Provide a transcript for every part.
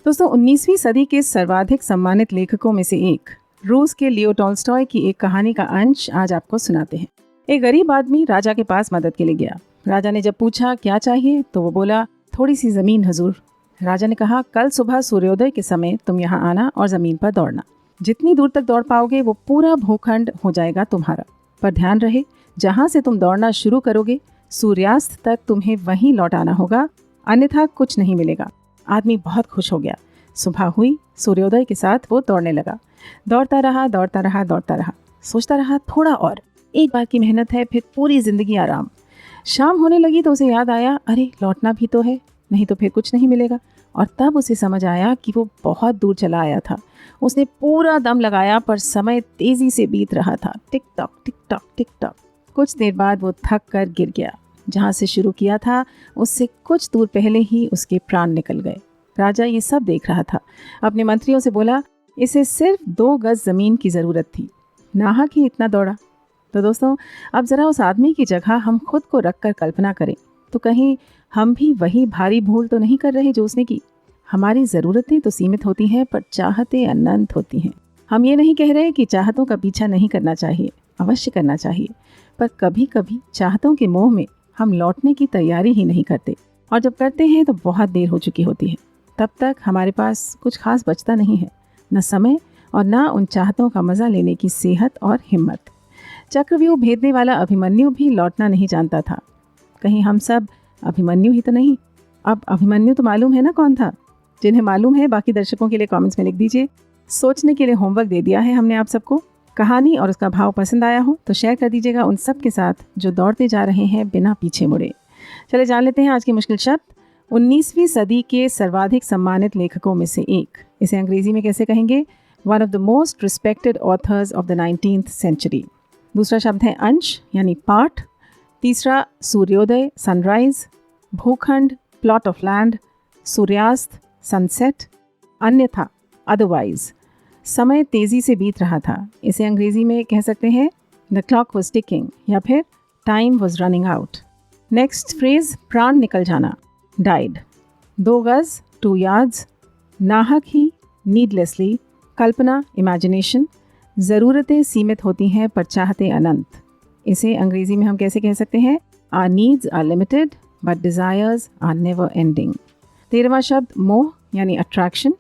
दोस्तों 19वीं सदी के सर्वाधिक सम्मानित लेखकों में से एक रूस के लियो टॉल्स्टॉय की एक कहानी का अंश आज आपको सुनाते हैं। एक गरीब आदमी राजा के पास मदद के लिए गया। राजा ने जब पूछा क्या चाहिए तो वो बोला, थोड़ी सी जमीन हुजूर। राजा ने कहा, कल सुबह सूर्योदय के समय तुम यहाँ आना और जमीन पर दौड़ना। जितनी दूर तक दौड़ पाओगे वो पूरा भूखंड हो जाएगा तुम्हारा। पर ध्यान रहे, जहाँ से तुम दौड़ना शुरू करोगे सूर्यास्त तक तुम्हें वहीं लौट आना होगा, अन्यथा कुछ नहीं मिलेगा। आदमी बहुत खुश हो गया। सुबह हुई, सूर्योदय के साथ वो दौड़ने लगा। दौड़ता रहा, सोचता रहा थोड़ा और, एक बार की मेहनत है, फिर पूरी जिंदगी आराम। शाम होने लगी तो उसे याद आया, अरे लौटना भी तो है, नहीं तो फिर कुछ नहीं मिलेगा। और तब उसे समझ आया कि वो बहुत दूर चला आया था। उसने पूरा दम लगाया पर समय तेजी से बीत रहा था। Tick tock tick tock tick tock. कुछ देर बाद वो थक कर गिर गया। जहाँ से शुरू किया था उससे कुछ दूर पहले ही उसके प्राण निकल गए। राजा ये सब देख रहा था। अपने मंत्रियों से बोला, इसे सिर्फ 2 गज ज़मीन की ज़रूरत थी, नाहक ही इतना दौड़ा। तो दोस्तों, अब ज़रा उस आदमी की जगह हम खुद को रख कर कल्पना करें तो कहीं हम भी वही भारी भूल तो नहीं कर रहे जो उसने की। हमारी ज़रूरतें तो सीमित होती हैं पर चाहतें अनंत होती हैं। हम ये नहीं कह रहे कि चाहतों का पीछा नहीं करना चाहिए, अवश्य करना चाहिए, पर कभी कभी चाहतों के मोह में हम लौटने की तैयारी ही नहीं करते, और जब करते हैं तो बहुत देर हो चुकी होती है। तब तक हमारे पास कुछ खास बचता नहीं है, न समय और न उन चाहतों का मज़ा लेने की सेहत और हिम्मत। चक्रव्यूह भेदने वाला अभिमन्यु भी लौटना नहीं जानता था। कहीं हम सब अभिमन्यु ही तो नहीं। अब अभिमन्यु तो मालूम है ना कौन था? जिन्हें मालूम है बाकी दर्शकों के लिए कमेंट्स में लिख दीजिए। सोचने के लिए होमवर्क दे दिया है हमने आप सबको। कहानी और उसका भाव पसंद आया हो तो शेयर कर दीजिएगा उन सब के साथ जो दौड़ते जा रहे हैं बिना पीछे मुड़े। चले जान लेते हैं आज की मुश्किल शब्द। 19वीं सदी के सर्वाधिक सम्मानित लेखकों में से एक, इसे अंग्रेजी में कैसे कहेंगे? One of the most respected authors of the 19th century. दूसरा शब्द है अंश यानी पार्ट। तीसरा सूर्योदय सनराइज, भूखंड प्लॉट ऑफ लैंड, सूर्यास्त सनसेट, अन्यथा अदरवाइज समय तेज़ी से बीत रहा था, इसे अंग्रेजी में कह सकते हैं द क्लॉक वॉज टिकिंग या फिर time was running out. Next phrase प्राण निकल जाना, डाइड। 2 गज 2 यार्ड्स, नाहक ही नीडलेसली, कल्पना इमेजिनेशन, ज़रूरतें सीमित होती हैं पर चाहते अनंत, इसे अंग्रेजी में हम कैसे कह सकते हैं? Our needs are limited but desires are never ending. 13वां शब्द मोह यानी अट्रैक्शन।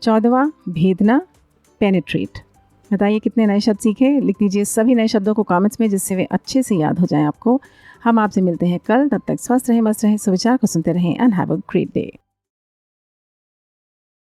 14वां भेदना, पेनिट्रेट। बताइए कितने नए शब्द सीखे? लिख दीजिए सभी नए शब्दों को कमेंट्स में जिससे वे अच्छे से याद हो जाएं आपको। हम आपसे मिलते हैं कल। तब तक स्वस्थ रहें, मस्त रहें, सुविचार को सुनते रहें and have a great day.